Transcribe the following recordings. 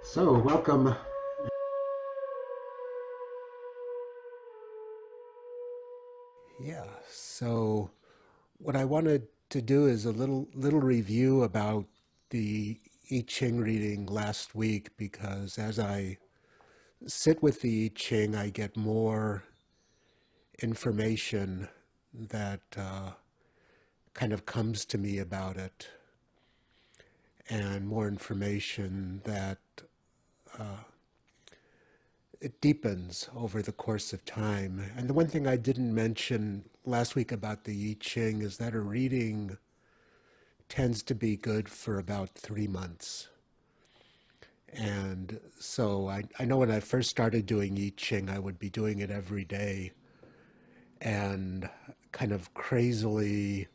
So, welcome. Yeah, so what I wanted to do is a little review about the I Ching reading last week because as I sit with the I Ching, I get more information that kind of comes to me about it, and more information that it deepens over the course of time. And the one thing I didn't mention last week about the I Ching is that a reading tends to be good for about 3 months. And so I know when I first started doing I Ching, I would be doing it every day and kind of crazily,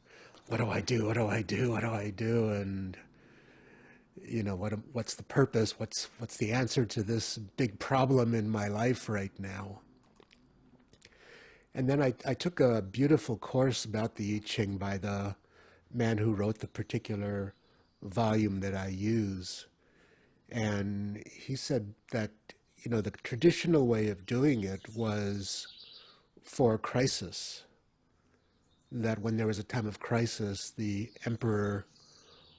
what do I do? What do I do? What do I do? And what's the purpose? What's the answer to this big problem in my life right now? And then I took a beautiful course about the I Ching by the man who wrote the particular volume that I use. And he said that, the traditional way of doing it was for crisis, that when there was a time of crisis, the emperor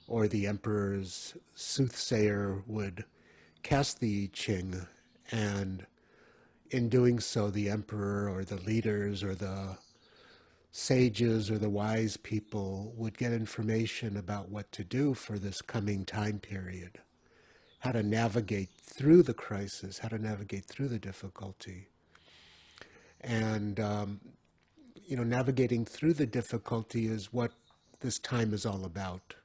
or the emperor's soothsayer would cast the I Ching, and in doing so, the emperor or the leaders or the sages or the wise people would get information about what to do for this coming time period, how to navigate through the crisis, how to navigate through the difficulty. And, navigating through the difficulty is what this time is all about.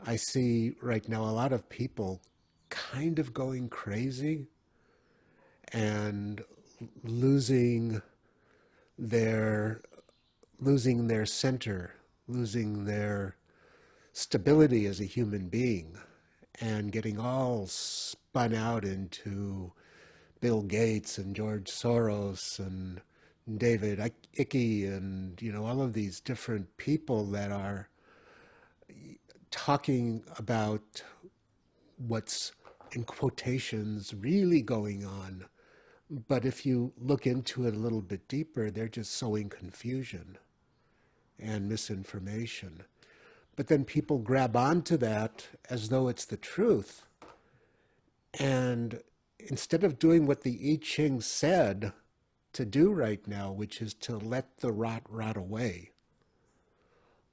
I see right now a lot of people kind of going crazy and losing their losing their center, losing their stability as a human being, and getting all spun out into Bill Gates and George Soros and David Icke and all of these different people that are talking about what's in quotations really going on. But if you look into it a little bit deeper, they're just sowing confusion and misinformation. But then people grab onto that as though it's the truth. And instead of doing what the I Ching said to do right now, which is to let the rot away,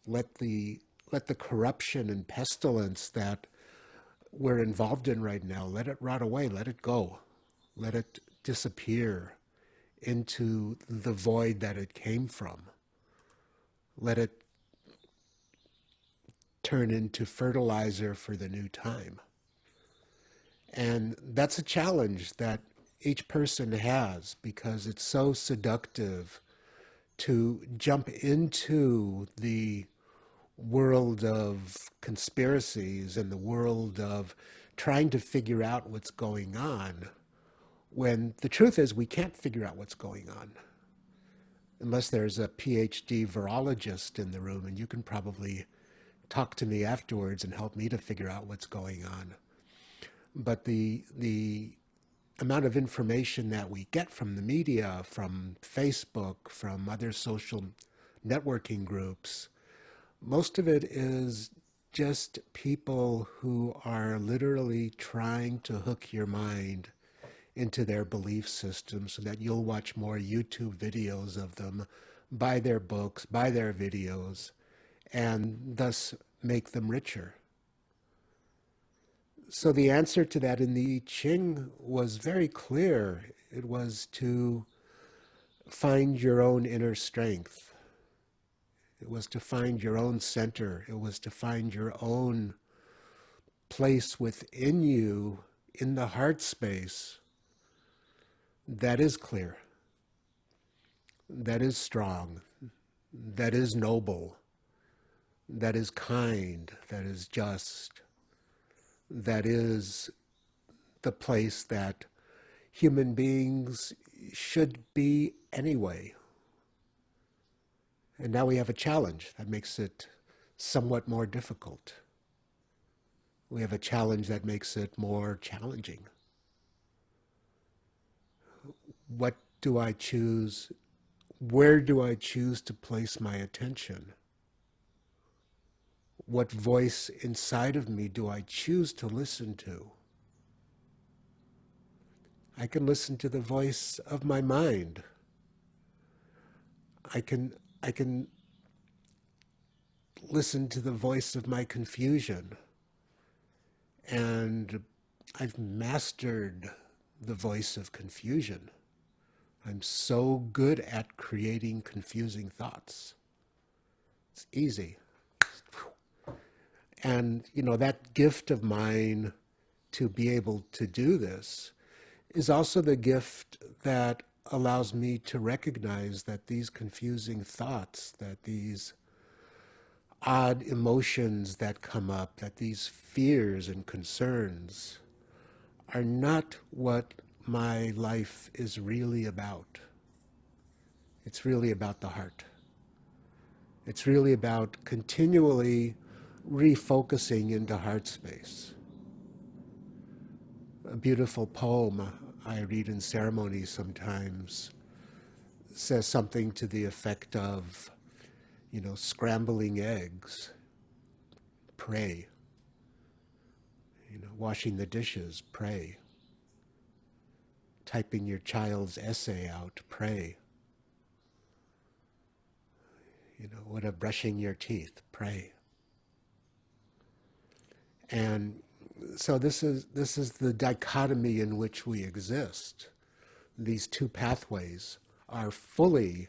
let the let the corruption and pestilence that we're involved in right now, let it rot away, let it go, let it disappear into the void that it came from. Let it turn into fertilizer for the new time. And that's a challenge that each person has because it's so seductive to jump into the world of conspiracies and the world of trying to figure out what's going on when the truth is we can't figure out what's going on unless there's a Ph.D. virologist in the room, and you can probably talk to me afterwards and help me to figure out what's going on. But the amount of information that we get from the media, from Facebook, from other social networking groups, most of it is just people who are literally trying to hook your mind into their belief system so that you'll watch more YouTube videos of them, buy their books, buy their videos, and thus make them richer. So the answer to that in the I Ching was very clear. It was to find your own inner strength. It was to find your own center. It was to find your own place within you in the heart space that is clear, that is strong, that is noble, that is kind, that is just, that is the place that human beings should be anyway. And now we have a challenge that makes it somewhat more difficult. We have a challenge that makes it more challenging. What do I choose? Where do I choose to place my attention? What voice inside of me do I choose to listen to? I can listen to the voice of my mind. I can listen to the voice of my confusion. And I've mastered the voice of confusion. I'm so good at creating confusing thoughts. It's easy. And, that gift of mine to be able to do this is also the gift that allows me to recognize that these confusing thoughts, that these odd emotions that come up, that these fears and concerns are not what my life is really about. It's really about the heart. It's really about continually refocusing into heart space. A beautiful poem I read in ceremonies sometimes says something to the effect of, scrambling eggs, pray. Washing the dishes, pray. Typing your child's essay out, pray. What of brushing your teeth, pray. And so this is the dichotomy in which we exist. These two pathways are fully,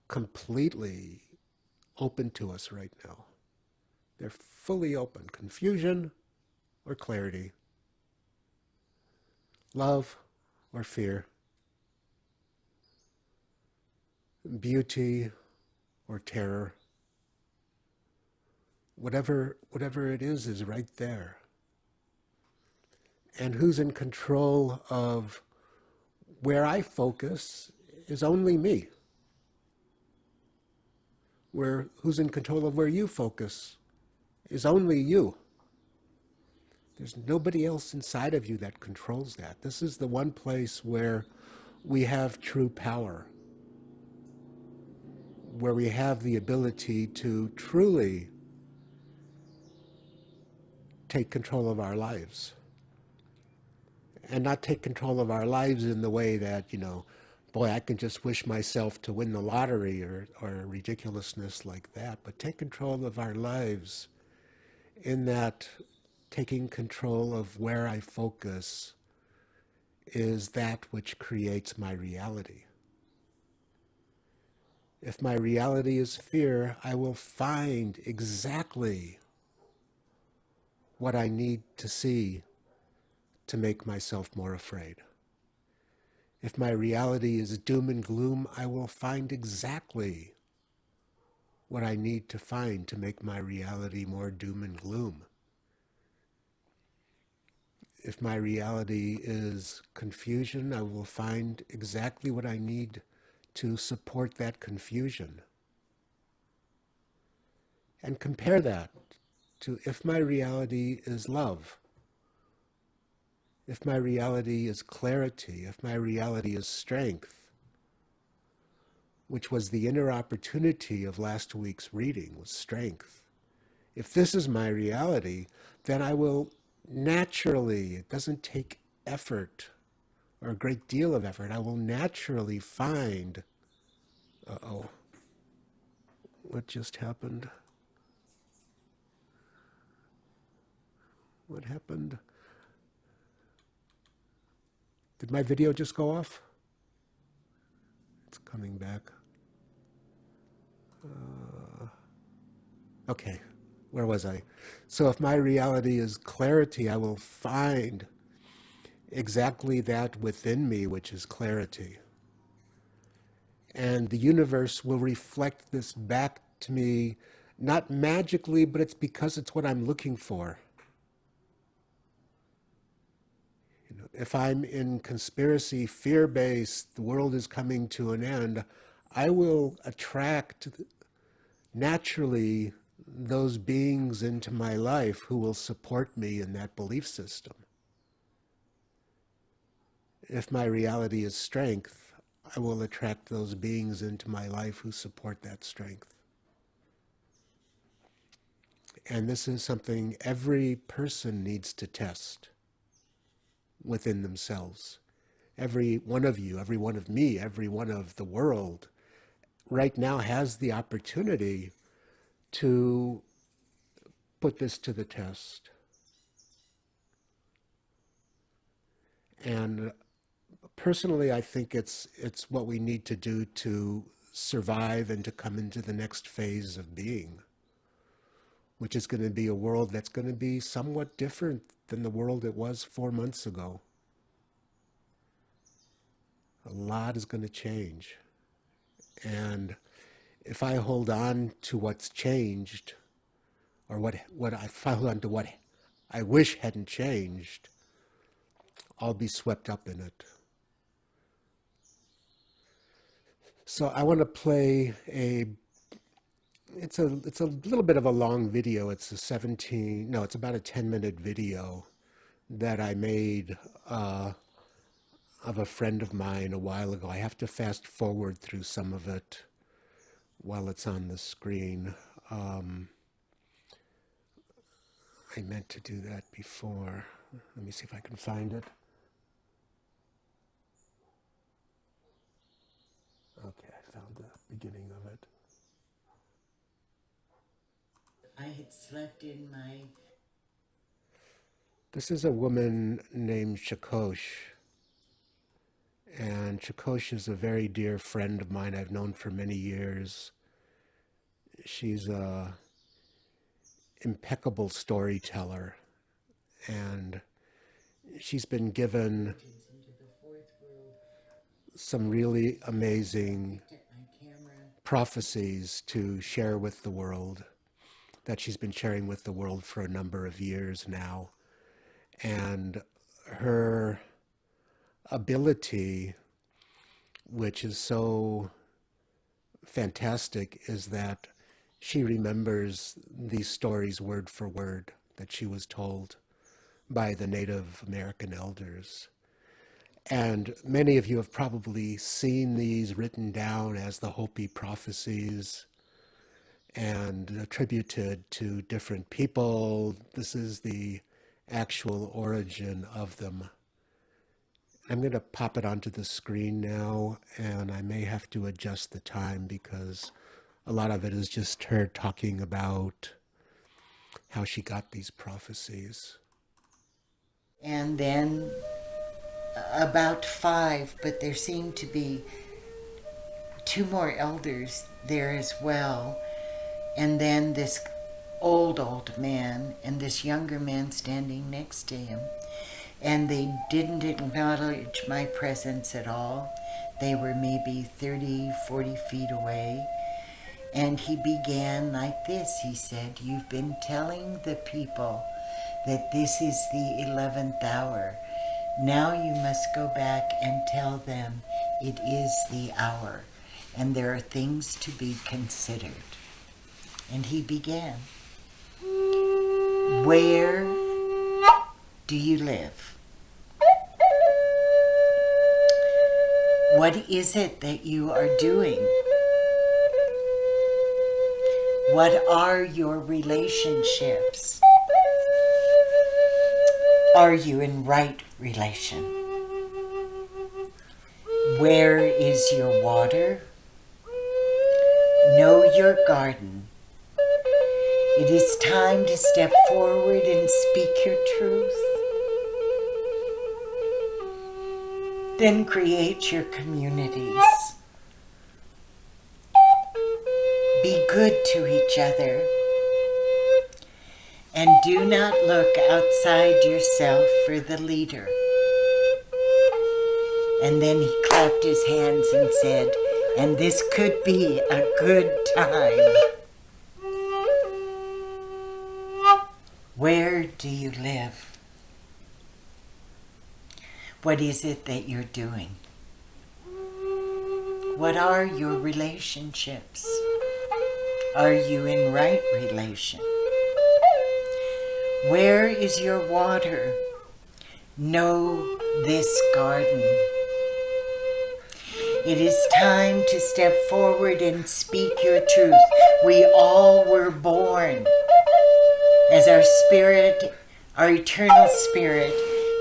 completely open to us right now. They're fully open. Confusion or clarity. Love or fear. Beauty or terror. Whatever it is right there. And who's in control of where I focus is only me. Who's in control of where you focus is only you. There's nobody else inside of you that controls that. This is the one place where we have true power, where we have the ability to truly take control of our lives. And not take control of our lives in the way that, boy, I can just wish myself to win the lottery or ridiculousness like that, but take control of our lives in that taking control of where I focus is that which creates my reality. If my reality is fear, I will find exactly what I need to see to make myself more afraid. If my reality is doom and gloom, I will find exactly what I need to find to make my reality more doom and gloom. If my reality is confusion, I will find exactly what I need to support that confusion. And compare that to if my reality is love, if my reality is clarity, if my reality is strength, which was the inner opportunity of last week's reading, was strength. If this is my reality, then I will naturally, it doesn't take effort or a great deal of effort, I will naturally find, what just happened? What happened? Did my video just go off? It's coming back. Okay, where was I? So if my reality is clarity, I will find exactly that within me, which is clarity. And the universe will reflect this back to me, not magically, but it's because it's what I'm looking for. If I'm in conspiracy, fear-based, the world is coming to an end, I will attract naturally those beings into my life who will support me in that belief system. If my reality is strength, I will attract those beings into my life who support that strength. And this is something every person needs to test within themselves. Every one of you, every one of me, every one of the world right now has the opportunity to put this to the test. And personally, I think it's what we need to do to survive and to come into the next phase of being, which is going to be a world that's going to be somewhat different than the world it was 4 months ago. A lot is going to change. And if I hold on to what's changed, or if I hold on to what I wish hadn't changed, I'll be swept up in it. So I want to play it's a little bit of a long video. It's it's about a 10-minute video that I made of a friend of mine a while ago. I have to fast forward through some of it while it's on the screen. I meant to do that before. Let me see if I can find it. Okay, I found the beginning of it. I had slept in my... This is a woman named Shakosh. And Shakosh is a very dear friend of mine I've known for many years. She's a impeccable storyteller, and she's been given some really amazing prophecies to share with the world, that she's been sharing with the world for a number of years now. And her ability, which is so fantastic, is that she remembers these stories word for word that she was told by the Native American elders. And many of you have probably seen these written down as the Hopi Prophecies and attributed to different people. This is the actual origin of them. I'm going to pop it onto the screen now, and I may have to adjust the time because a lot of it is just her talking about how she got these prophecies. And then about 5, but there seemed to be 2 more elders there as well. And then this old man and this younger man standing next to him. And they didn't acknowledge my presence at all. They were maybe 30, 40 feet away. And he began like this. He said, "You've been telling the people that this is the 11th hour. Now you must go back and tell them it is the hour, and there are things to be considered." And he began, "Where do you live? What is it that you are doing? What are your relationships? Are you in right relation? Where is your water? Know your garden. It is time to step forward and speak your truth. Then create your communities. Be good to each other. And do not look outside yourself for the leader." And then he clapped his hands and said, "And this could be a good time. Where do you live? What is it that you're doing? What are your relationships? Are you in right relation? Where is your water? Know this garden. It is time to step forward and speak your truth. We all were born as our spirit, our eternal spirit,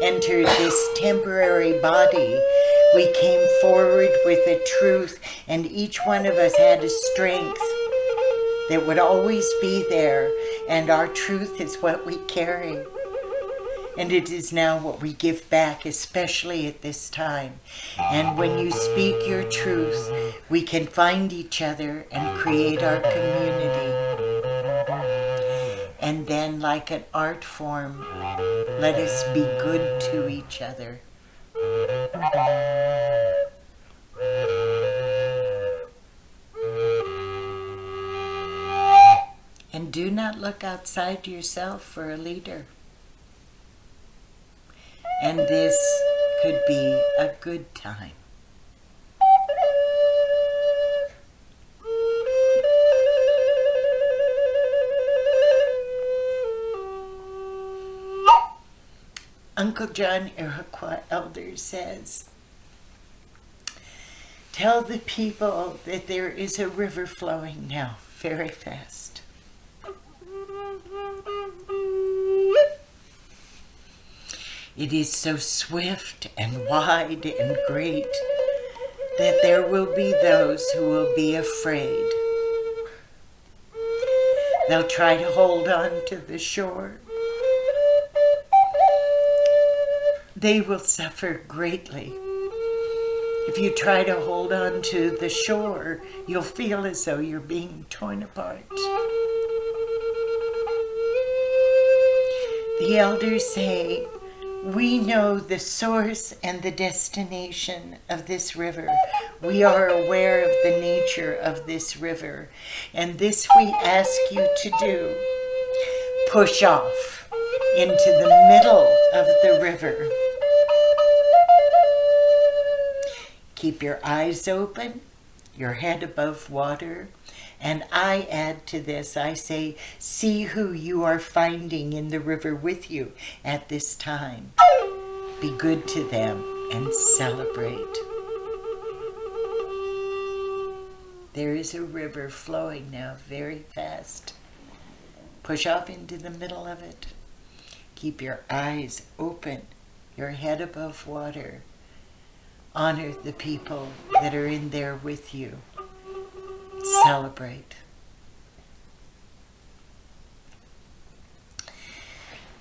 entered this temporary body. We came forward with a truth, and each one of us had a strength that would always be there, and our truth is what we carry. And it is now what we give back, especially at this time. And when you speak your truth, we can find each other and create our community. And then, like an art form, let us be good to each other. And do not look outside yourself for a leader. And this could be a good time. Uncle John Iroquois Elder says, tell the people that there is a river flowing now very fast. It is so swift and wide and great that there will be those who will be afraid. They'll try to hold on to the shore. They will suffer greatly. If you try to hold on to the shore, you'll feel as though you're being torn apart. The elders say, we know the source and the destination of this river. We are aware of the nature of this river. And this we ask you to do. Push off into the middle of the river. Keep your eyes open, your head above water. And I add to this, I say, see who you are finding in the river with you at this time. Be good to them and celebrate. There is a river flowing now very fast. Push off into the middle of it. Keep your eyes open, your head above water. Honor the people that are in there with you. Celebrate.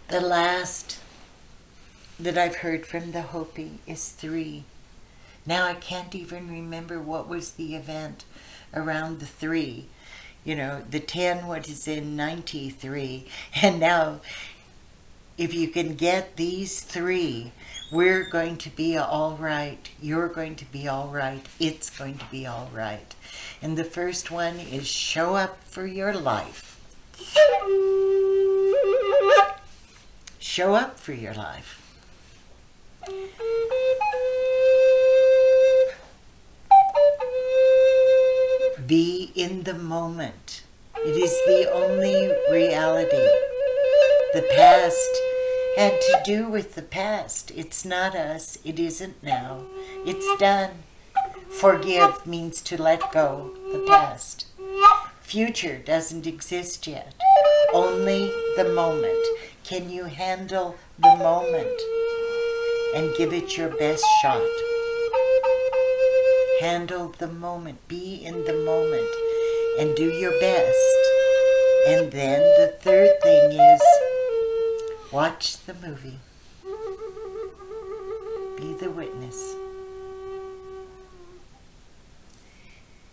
The last that I've heard from the Hopi is 3. Now I can't even remember what was the event around the 3. You know, the 10 was in 93. And now, if you can get these 3, we're going to be all right. You're going to be all right. It's going to be all right. And the first one is show up for your life. Show up for your life. Be in the moment. It is the only reality. The past had to do with the past. It's not us. It isn't now. It's done. Forgive means to let go the past. Future doesn't exist yet. Only the moment. Can you handle the moment and give it your best shot? Handle the moment. Be in the moment and do your best. And then the third thing is watch the movie. Be the witness.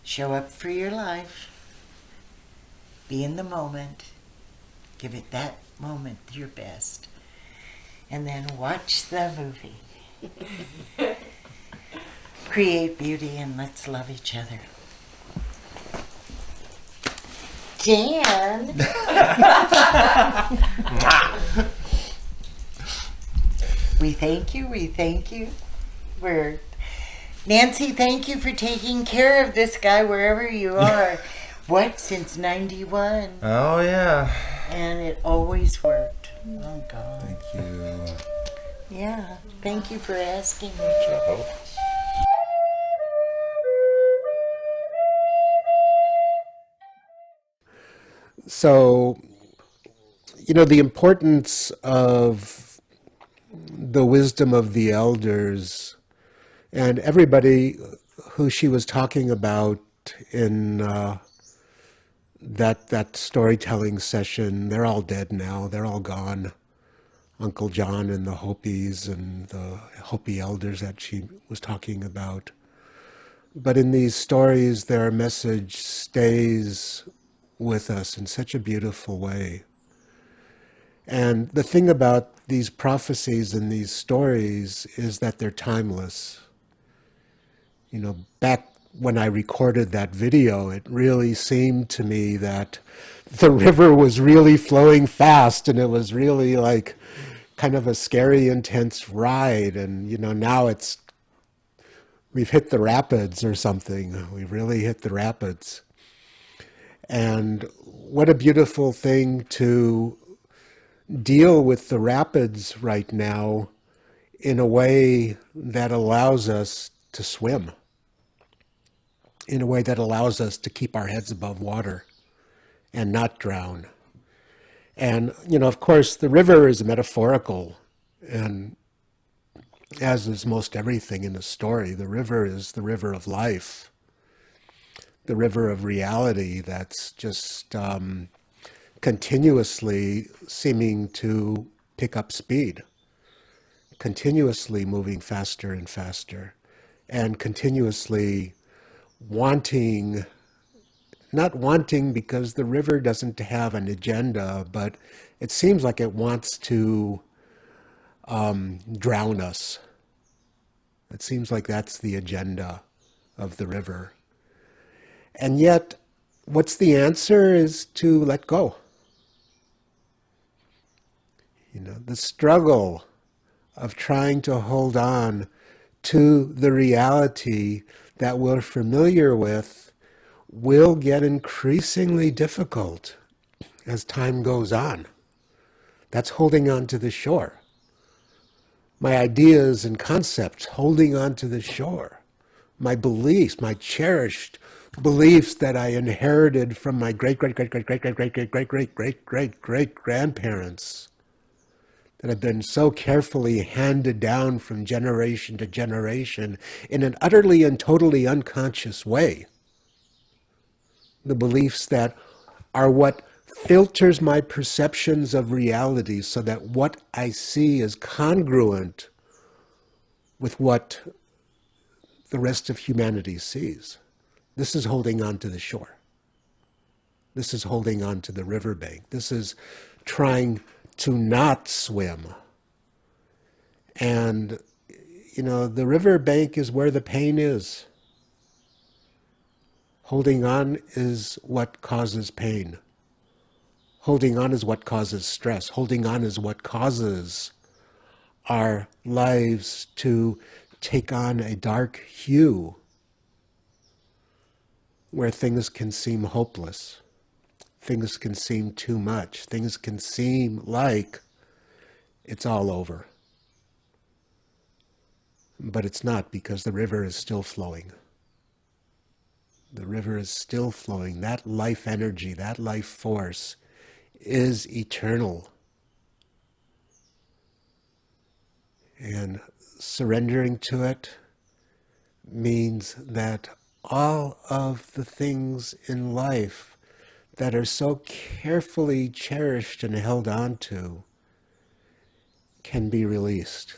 Show up for your life. Be in the moment. Give it that moment your best. And then watch the movie. Create beauty and let's love each other. Dan. We thank you. We thank you. Nancy, thank you for taking care of this guy wherever you are. What? Since 91? Oh, yeah. And it always worked. Oh, God. Thank you. Yeah. Thank you for asking me, I Chuck. hope. So, the importance of the wisdom of the elders and everybody who she was talking about in that storytelling session, they're all dead now. They're all gone. Uncle John and the Hopis and the Hopi elders that she was talking about. But in these stories, their message stays with us in such a beautiful way. And the thing about these prophecies and these stories is that they're timeless. Back when I recorded that video, it really seemed to me that the river was really flowing fast and it was really like kind of a scary, intense ride. And, now we've hit the rapids or something. We've really hit the rapids. And what a beautiful thing to deal with the rapids right now in a way that allows us to swim, in a way that allows us to keep our heads above water and not drown. And, of course, the river is metaphorical, and as is most everything in a story, the river is the river of life, the river of reality that's just continuously seeming to pick up speed, continuously moving faster and faster, and continuously wanting, not wanting because the river doesn't have an agenda, but it seems like it wants to drown us. It seems like that's the agenda of the river. And yet, what's the answer is to let go. The struggle of trying to hold on to the reality that we're familiar with will get increasingly difficult as time goes on. That's holding on to the shore. My ideas and concepts, holding on to the shore. My beliefs, my cherished beliefs that I inherited from my great, great, great, great, great, great, great, great, great, great, great, great, great grandparents that have been so carefully handed down from generation to generation in an utterly and totally unconscious way. The beliefs that are what filters my perceptions of reality so that what I see is congruent with what the rest of humanity sees. This is holding on to the shore. This is holding on to the riverbank. This is trying to not swim. And, the riverbank is where the pain is. Holding on is what causes pain. Holding on is what causes stress. Holding on is what causes our lives to take on a dark hue where things can seem hopeless. Things can seem too much. Things can seem like it's all over. But it's not, because the river is still flowing. The river is still flowing. That life energy, that life force is eternal. And surrendering to it means that all of the things in life that are so carefully cherished and held on to can be released.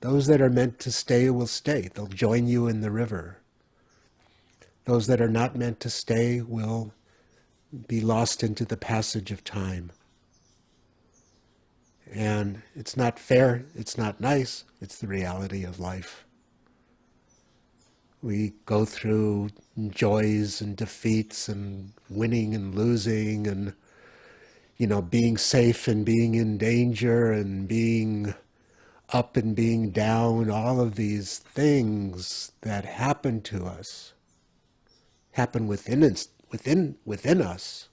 Those that are meant to stay will stay. They'll join you in the river. Those that are not meant to stay will be lost into the passage of time. And it's not fair, it's not nice, it's the reality of life. We go through joys and defeats and winning and losing and, being safe and being in danger and being up and being down. All of these things that happen to us happen within within us,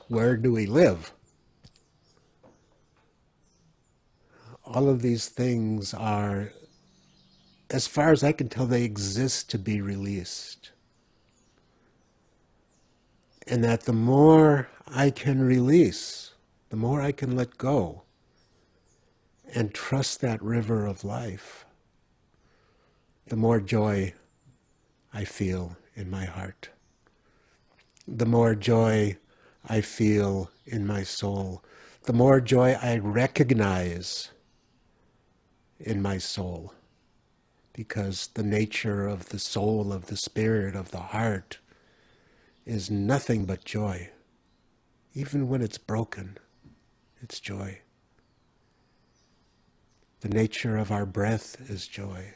where do we live? All of these things are, as far as I can tell, they exist to be released. And that the more I can release, the more I can let go and trust that river of life, the more joy I feel in my heart. The more joy I feel in my soul. The more joy I recognize in my soul. Because the nature of the soul, of the spirit, of the heart is nothing but joy. Even when it's broken, it's joy. The nature of our breath is joy.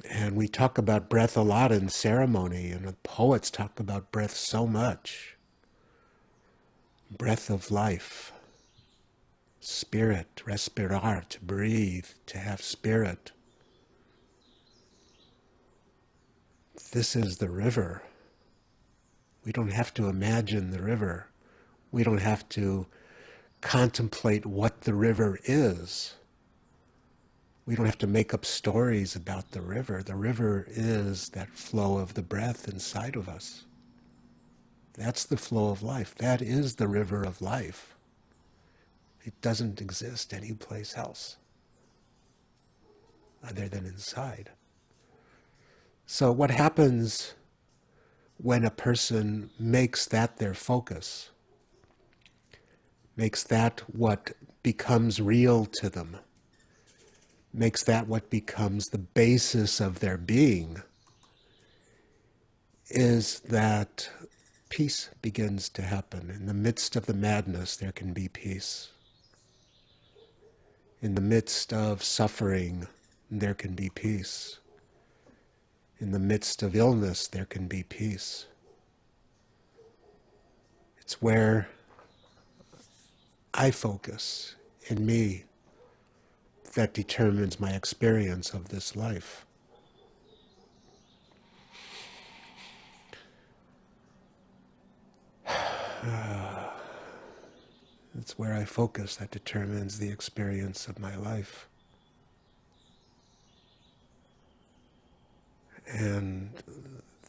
And we talk about breath a lot in ceremony, and the poets talk about breath so much. Breath of life, spirit, respirar, to breathe, to have spirit. This is the river. We don't have to imagine the river. We don't have to contemplate what the river is. We don't have to make up stories about the river. The river is that flow of the breath inside of us. That's the flow of life. That is the river of life. It doesn't exist anyplace else other than inside. So what happens when a person makes that their focus, makes that what becomes real to them, makes that what becomes the basis of their being, is that peace begins to happen. In the midst of the madness, there can be peace. In the midst of suffering, there can be peace. In the midst of illness, there can be peace. It's where I focus in me that determines my experience of this life. It's where I focus that determines the experience of my life. And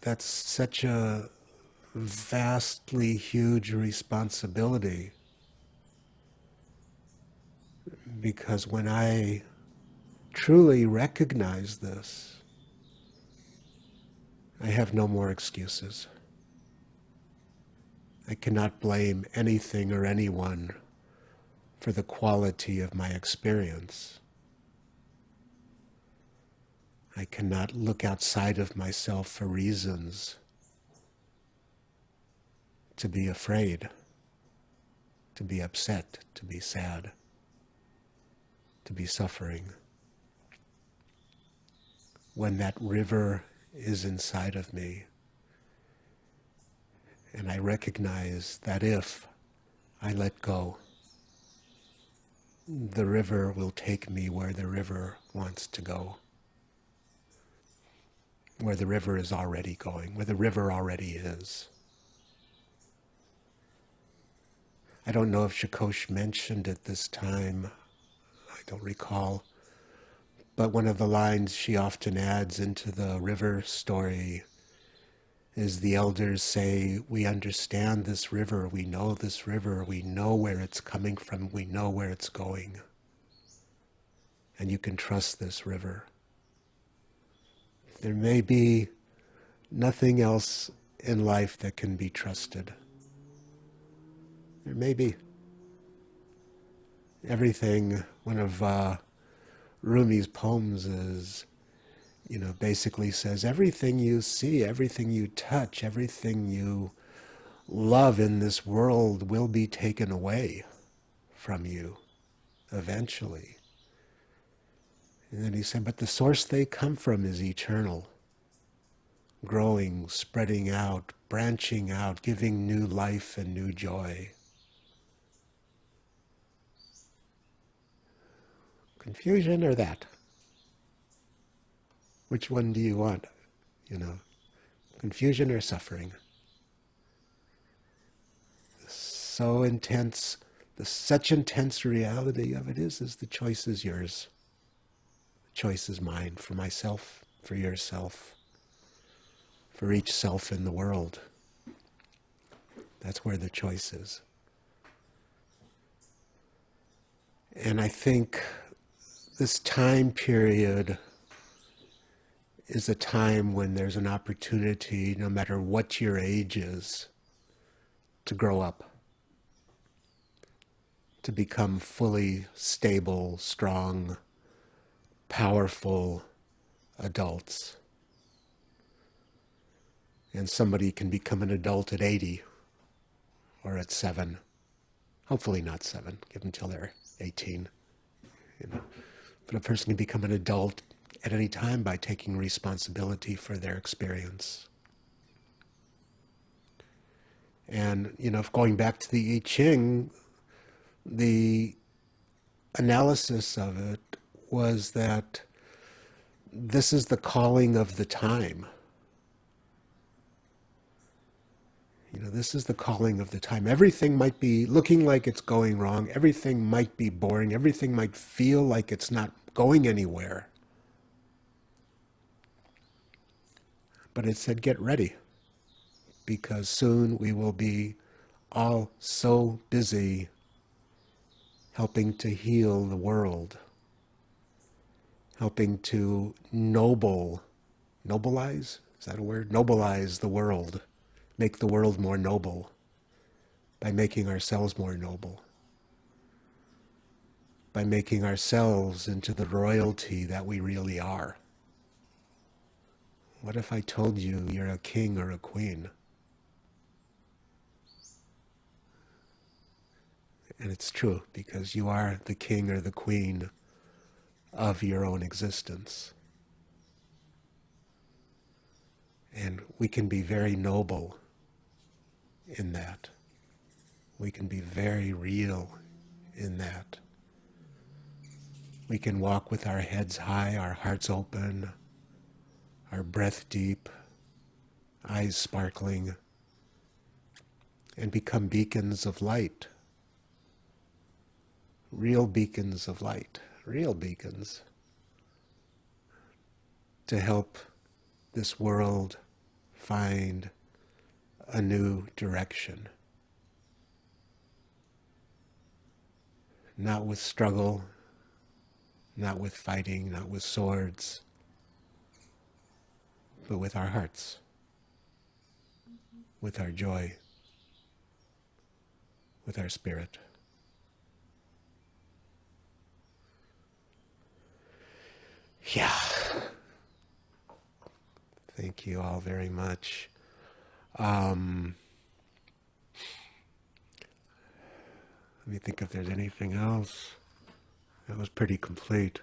that's such a vastly huge responsibility, because when I truly recognize this, I have no more excuses. I cannot blame anything or anyone for the quality of my experience. I cannot look outside of myself for reasons to be afraid, to be upset, to be sad, to be suffering. When that river is inside of me, and I recognize that if I let go, the river will take me where the river wants to go, where the river is already going, where the river already is. I don't know if Shakosh mentioned it this time, I don't recall, but one of the lines she often adds into the river story is the elders say, we understand this river, we know this river, we know where it's coming from, we know where it's going. And you can trust this river. There may be nothing else in life that can be trusted. There may be. Everything, one of Rumi's poems is, basically says, everything you see, everything you touch, everything you love in this world will be taken away from you eventually. And then he said, but the source they come from is eternal, growing, spreading out, branching out, giving new life and new joy. Confusion or that? Which one do you want? confusion or suffering. So intense, the such intense reality of it is the choice is yours. The choice is mine, for myself, for yourself, for each self in the world. That's where the choice is. And I think this time period is a time when there's an opportunity, no matter what your age is, to grow up, to become fully stable, strong, powerful adults. And somebody can become an adult at 80 or at 7. Hopefully not 7, give them until they're 18. You know. But a person can become an adult at any time by taking responsibility for their experience. And, going back to the I Ching, the analysis of it was that this is the calling of the time. This is the calling of the time. Everything might be looking like it's going wrong. Everything might be boring. Everything might feel like it's not going anywhere. But it said, get ready, because soon we will be all so busy helping to heal the world, helping to nobilize, is that a word? Nobilize the world, make the world more noble by making ourselves more noble, by making ourselves into the royalty that we really are. What if I told you you're a king or a queen? And it's true, because you are the king or the queen of your own existence. And we can be very noble in that. We can be very real in that. We can walk with our heads high, our hearts open, our breath deep, eyes sparkling, and become beacons of light. Real beacons of light, real beacons, to help this world find a new direction. Not with struggle, not with fighting, not with swords, but with our hearts, with our joy, with our spirit. Yeah. Thank you all very much. Let me think if there's anything else. That was pretty complete.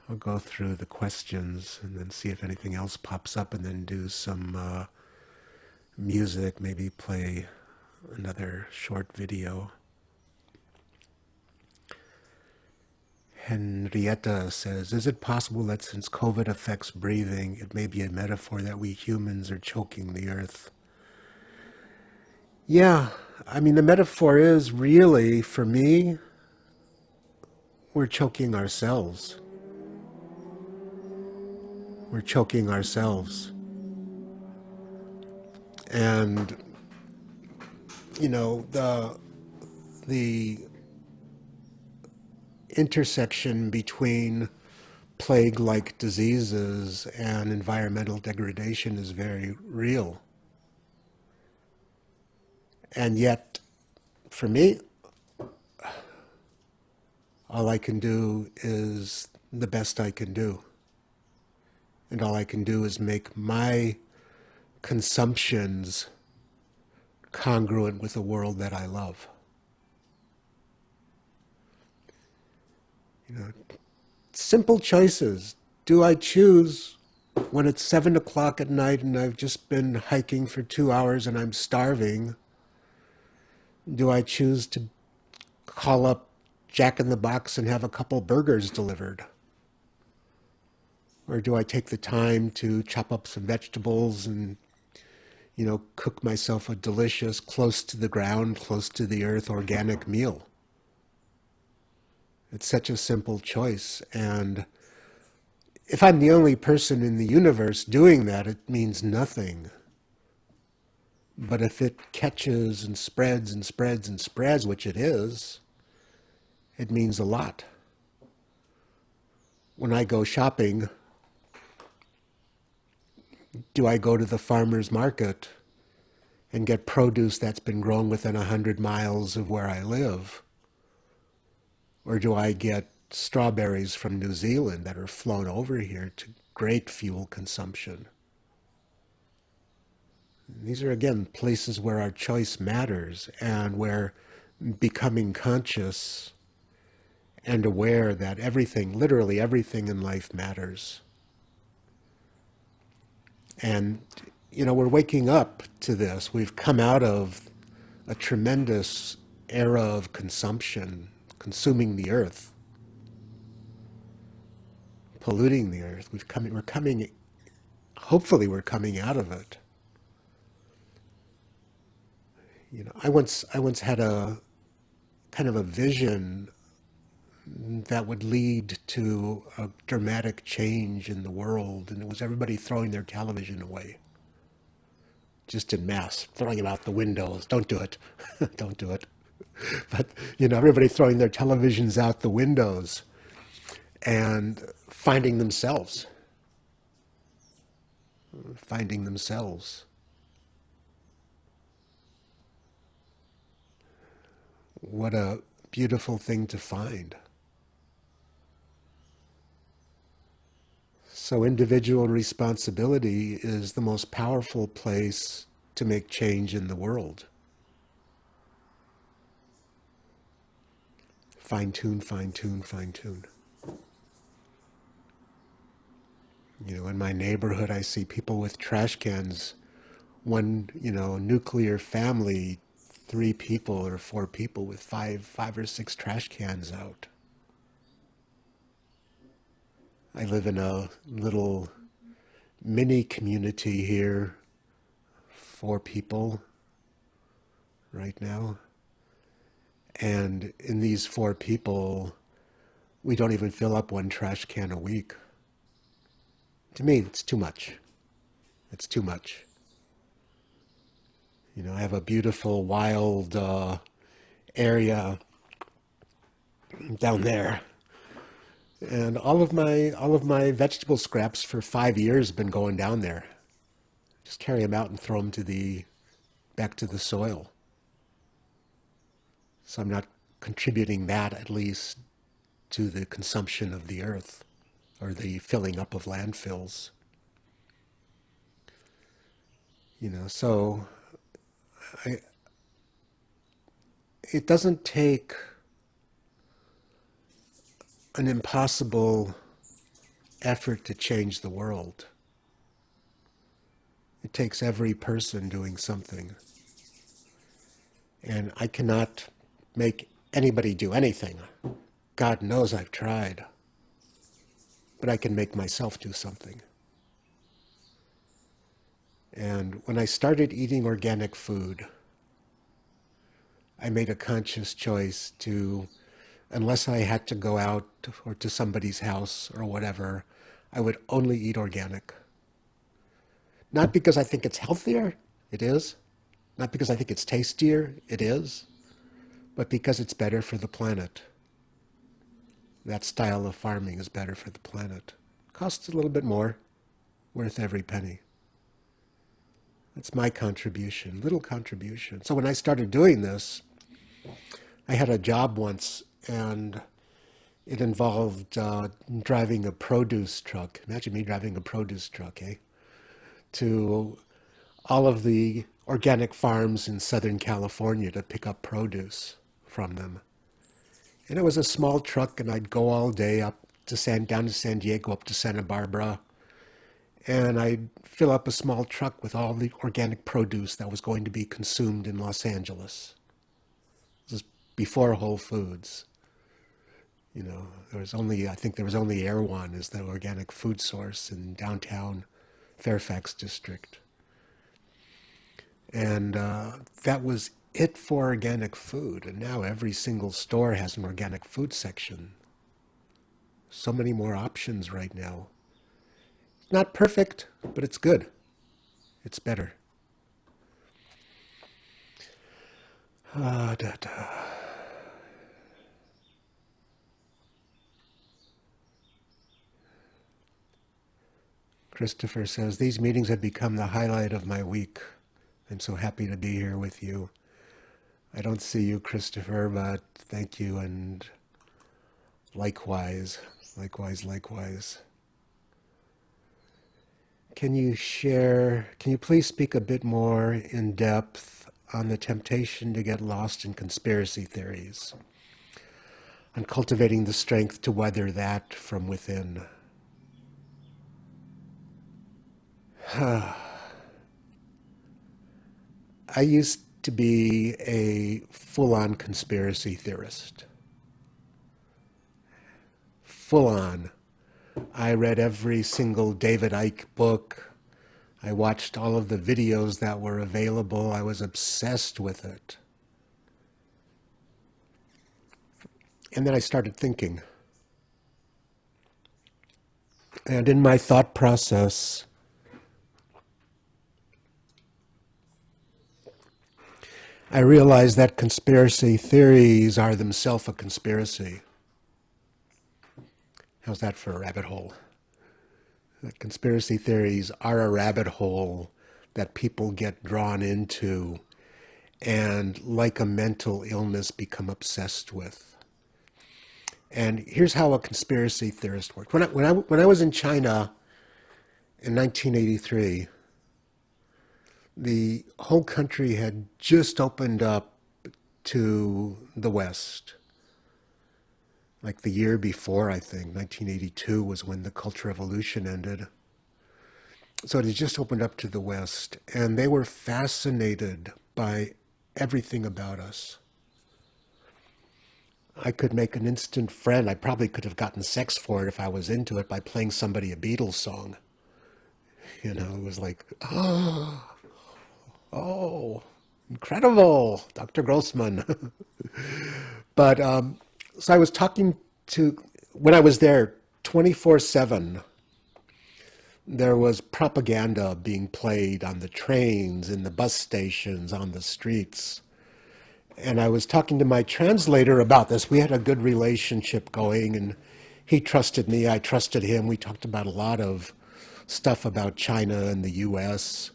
I'll go through the questions and then see if anything else pops up, and then do some music, maybe play another short video. Henrietta says, is it possible that since COVID affects breathing, it may be a metaphor that we humans are choking the earth? Yeah, I mean, the metaphor is really, for me, we're choking ourselves. We're choking ourselves. And, the intersection between plague-like diseases and environmental degradation is very real. And yet, for me, all I can do is the best I can do. And all I can do is make my consumptions congruent with the world that I love. Simple choices. Do I choose, when it's 7 o'clock at night and I've just been hiking for 2 hours and I'm starving, do I choose to call up Jack in the Box and have a couple burgers delivered? Or do I take the time to chop up some vegetables and, cook myself a delicious, close to the ground, close to the earth, organic meal? It's such a simple choice. And if I'm the only person in the universe doing that, it means nothing. But if it catches and spreads and spreads and spreads, which it is, it means a lot. When I go shopping, do I go to the farmer's market and get produce that's been grown within 100 miles of where I live? Or do I get strawberries from New Zealand that are flown over here to great fuel consumption? These are, again, places where our choice matters and where becoming conscious and aware that everything, literally everything in life matters. And, we're waking up to this. We've come out of a tremendous era of consumption, consuming the earth, polluting the earth. Hopefully we're coming out of it. I once had a kind of a vision that would lead to a dramatic change in the world, and it was everybody throwing their television away, just in mass, throwing it out the windows. Don't do it. Don't do it. But, everybody throwing their televisions out the windows and finding themselves. Finding themselves. What a beautiful thing to find. So individual responsibility is the most powerful place to make change in the world. Fine tune, fine tune, fine tune. In my neighborhood, I see people with trash cans. One, nuclear family, 3 people or 4 people with five or 6 trash cans out. I live in a little mini community here, 4 people right now. And in these 4 people, we don't even fill up 1 trash can a week. To me, it's too much. It's too much. I have a beautiful wild area down there. And all of my vegetable scraps for 5 years have been going down there. Just carry them out and throw them back to the soil. So I'm not contributing that, at least, to the consumption of the earth or the filling up of landfills. So it doesn't take an impossible effort to change the world. It takes every person doing something. And I cannot make anybody do anything. God knows I've tried. But I can make myself do something. And when I started eating organic food, I made a conscious choice to, unless I had to go out or to somebody's house or whatever, I would only eat organic. Not because I think it's healthier, it is. Not because I think it's tastier, it is. But because it's better for the planet. That style of farming is better for the planet. Costs a little bit more, worth every penny. That's my contribution, little contribution. So when I started doing this, I had a job once, and it involved driving a produce truck. Imagine me driving a produce truck, to all of the organic farms in Southern California to pick up produce from them. And it was a small truck, and I'd go all day down to San Diego, up to Santa Barbara, and I'd fill up a small truck with all the organic produce that was going to be consumed in Los Angeles. This is before Whole Foods. You know, I think there was only Erewhon as the organic food source in downtown Fairfax district. And that was it for organic food. And now every single store has an organic food section. So many more options right now. Not perfect, but it's good. It's better. Da, da. Christopher says, these meetings have become the highlight of my week. I'm so happy to be here with you. I don't see you, Christopher, but thank you, and likewise, likewise. Can you please speak a bit more in depth on the temptation to get lost in conspiracy theories, on cultivating the strength to weather that from within? I used to be a full-on conspiracy theorist. Full-on. I read every single David Icke book. I watched all of the videos that were available. I was obsessed with it. And then I started thinking. And in my thought process, I realized that conspiracy theories are themselves a conspiracy. How's that for a rabbit hole? That conspiracy theories are a rabbit hole that people get drawn into and, like a mental illness, become obsessed with. And here's how a conspiracy theorist works. When I was in China in 1983, the whole country had just opened up to the West. Like the year before, I think, 1982 was when the Cultural Revolution ended. So it had just opened up to the West, and they were fascinated by everything about us. I could make an instant friend. I probably could have gotten sex for it if I was into it by playing somebody a Beatles song. You know, it was like, oh, incredible, Dr. Grossman. But so I was talking to, when I was there 24/7, there was propaganda being played on the trains, in the bus stations, on the streets. And I was talking to my translator about this. We had a good relationship going, and he trusted me, I trusted him. We talked about a lot of stuff about China and the US.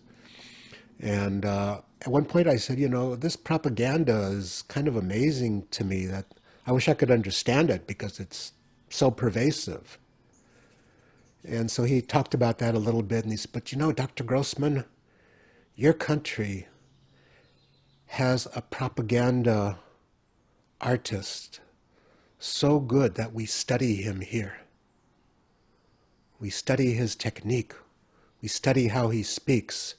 And at one point I said, you know, this propaganda is kind of amazing to me, that I wish I could understand it because it's so pervasive. And so he talked about that a little bit, and he said, but you know, Dr. Grossman, your country has a propaganda artist so good that we study him here. We study his technique. We study how he speaks.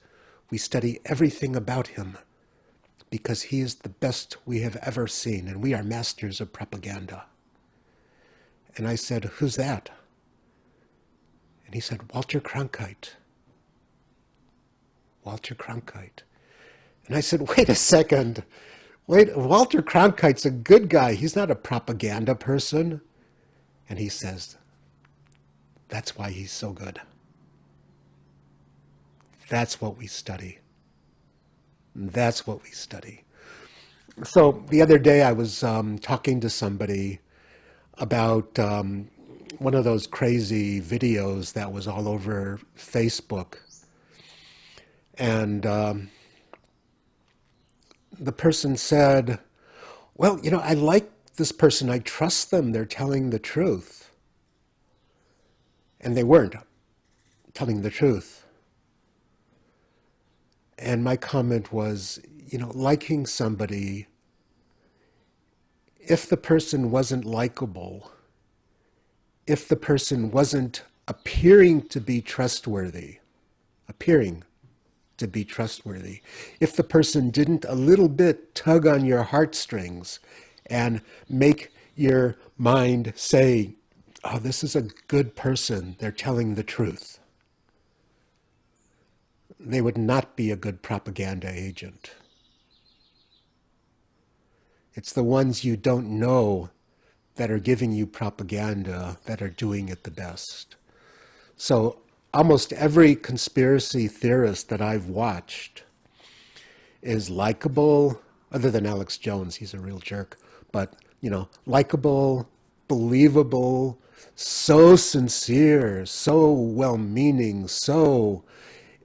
We study everything about him because he is the best we have ever seen, and we are masters of propaganda. And I said, who's that? And he said, Walter Cronkite. Walter Cronkite. And I said, wait a second. Wait, Walter Cronkite's a good guy. He's not a propaganda person. And he says, that's why he's so good. That's what we study. That's what we study. So the other day I was talking to somebody about one of those crazy videos that was all over Facebook. And the person said, well, you know, I like this person. I trust them. They're telling the truth. And they weren't telling the truth. And my comment was, you know, liking somebody, if the person wasn't likable, if the person wasn't appearing to be trustworthy, if the person didn't a little bit tug on your heartstrings and make your mind say, oh, this is a good person, they're telling the truth. They would not be a good propaganda agent. It's the ones you don't know that are giving you propaganda that are doing it the best. So almost every conspiracy theorist that I've watched is likable, other than Alex Jones, he's a real jerk, but, likable, believable, so sincere, so well-meaning, so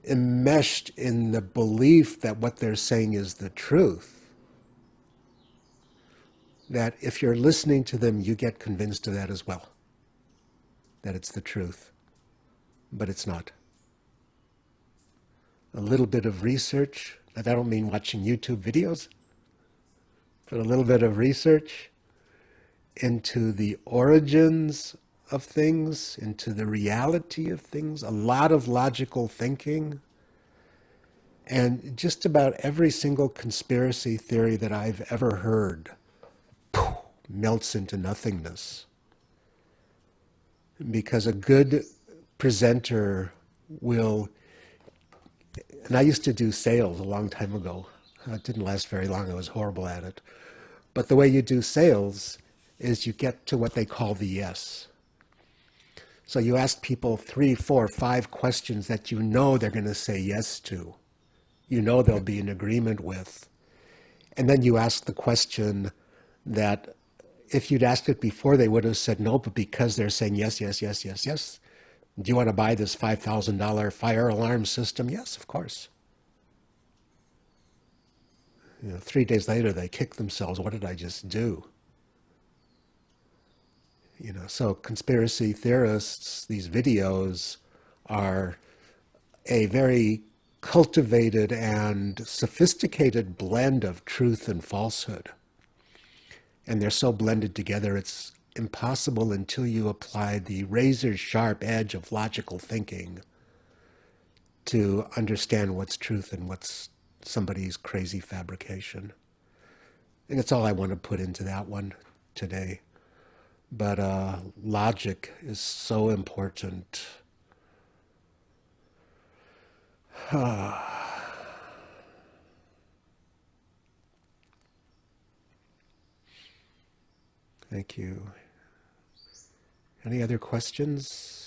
enmeshed in the belief that what they're saying is the truth, that if you're listening to them, you get convinced of that as well, that it's the truth, but it's not. A little bit of research, and I don't mean watching YouTube videos, but a little bit of research into the origins of things, into the reality of things, a lot of logical thinking, and just about every single conspiracy theory that I've ever heard melts into nothingness. Because a good presenter will, and I used to do sales a long time ago. It didn't last very long. I was horrible at it. But the way you do sales is you get to what they call the yes. So you ask people 3, 4, 5 questions that you know they're going to say yes to. You know they'll be in agreement with. And then you ask the question that if you'd asked it before, they would have said no, but because they're saying yes, yes, yes, yes, yes. Do you want to buy this $5,000 fire alarm system? Yes, of course. 3 days later, they kick themselves. What did I just do? So conspiracy theorists, these videos are a very cultivated and sophisticated blend of truth and falsehood. And they're so blended together, it's impossible until you apply the razor-sharp edge of logical thinking to understand what's truth and what's somebody's crazy fabrication. And it's all I want to put into that one today. But logic is so important. Thank you. Any other questions?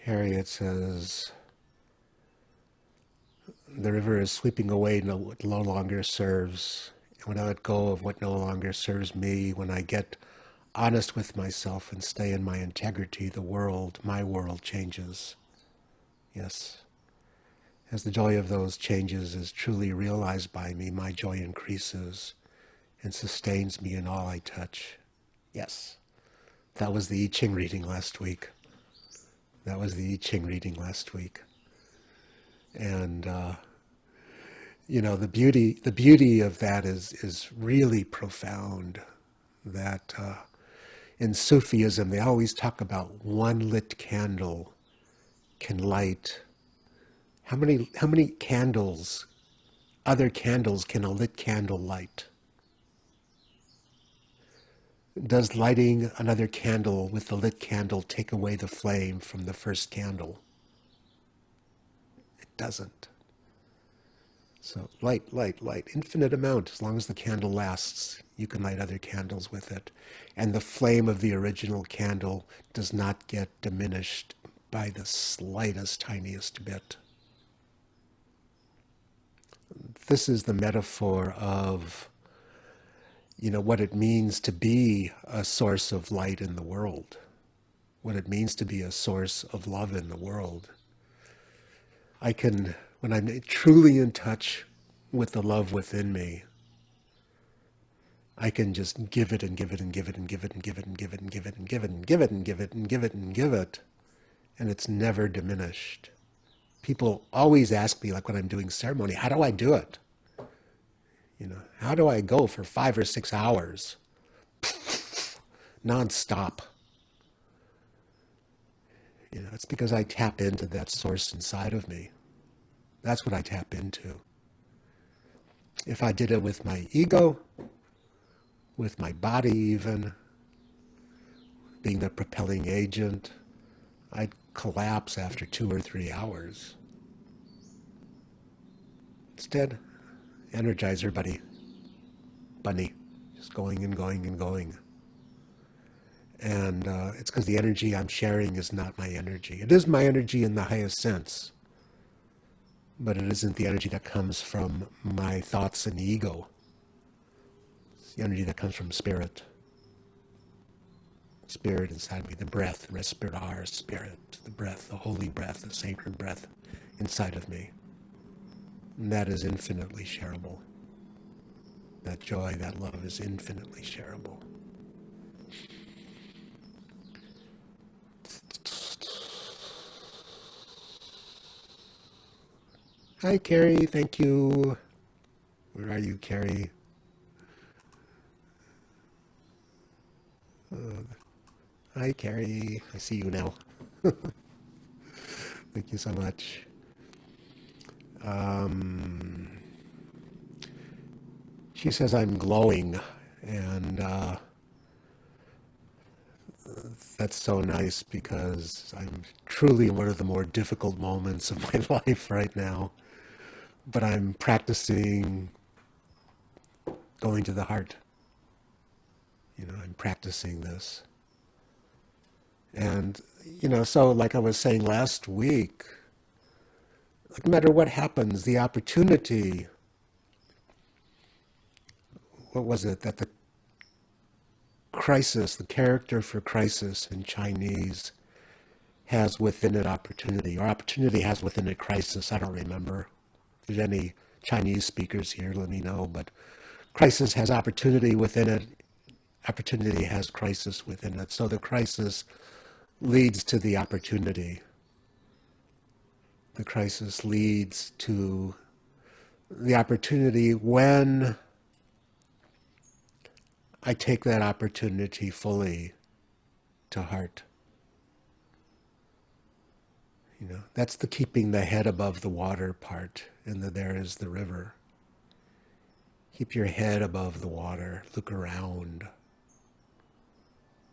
Harriet says, the river is sweeping away what no longer serves. And when I let go of what no longer serves me, when I get honest with myself and stay in my integrity, the world, my world changes. Yes. As the joy of those changes is truly realized by me, my joy increases and sustains me in all I touch. Yes. That was the I Ching reading last week. That was the I Ching reading last week. And, the beauty of that is really profound. That in Sufism, they always talk about one lit candle can light. How many candles, other candles, can a lit candle light? Does lighting another candle with the lit candle take away the flame from the first candle? It doesn't. So light, light, light, infinite amount. As long as the candle lasts, you can light other candles with it. And the flame of the original candle does not get diminished by the slightest, tiniest bit. This is the metaphor of, what it means to be a source of light in the world, what it means to be a source of love in the world. When I'm truly in touch with the love within me, I can just give it and give it and give it and give it and give it and give it and give it and give it and give it and give it and give it and give it, and it's never diminished. People always ask me, like when I'm doing ceremony, how do I do it? How do I go for 5 or 6 hours nonstop? It's because I tap into that source inside of me. That's what I tap into. If I did it with my ego, with my body even, being the propelling agent, I'd collapse after 2 or 3 hours. Instead, energizer bunny, just going and going and going. And it's because the energy I'm sharing is not my energy. It is my energy in the highest sense, but it isn't the energy that comes from my thoughts and ego. It's the energy that comes from spirit. Spirit inside me, the breath, respirar, spirit, the breath, the holy breath, the sacred breath inside of me. And that is infinitely shareable. That joy, that love is infinitely shareable. Hi, Carrie. Thank you. Where are you, Carrie? Hi, Carrie. I see you now. Thank you so much. She says I'm glowing, and that's so nice because I'm truly in one of the more difficult moments of my life right now. But I'm practicing going to the heart. I'm practicing this. And, so like I was saying last week, like no matter what happens, the opportunity, what was it, that the crisis, the character for crisis in Chinese has within it opportunity, or opportunity has within it crisis. I don't remember. If there's any Chinese speakers here, let me know. But crisis has opportunity within it. Opportunity has crisis within it. So the crisis leads to the opportunity. The crisis leads to the opportunity when I take that opportunity fully to heart. That's the keeping the head above the water part, and there is the river. Keep your head above the water. Look around.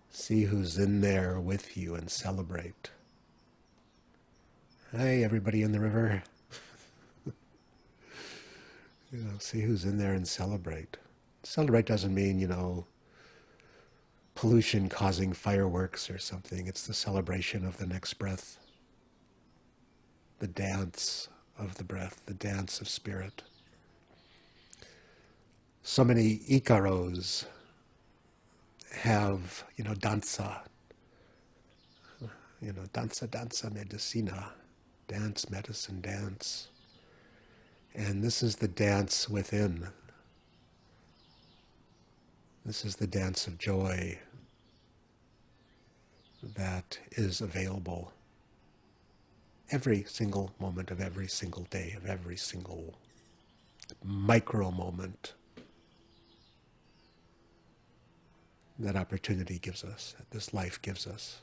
See who's in there with you and celebrate. Hi, everybody in the river. See who's in there and celebrate. Celebrate doesn't mean, pollution causing fireworks or something. It's the celebration of the next breath. The dance of the breath, the dance of spirit. So many Ikaros have, danza, danza, danza, medicina, dance, medicine, dance. And this is the dance within. This is the dance of joy that is available every single moment of every single day, of every single micro moment that opportunity gives us, that this life gives us.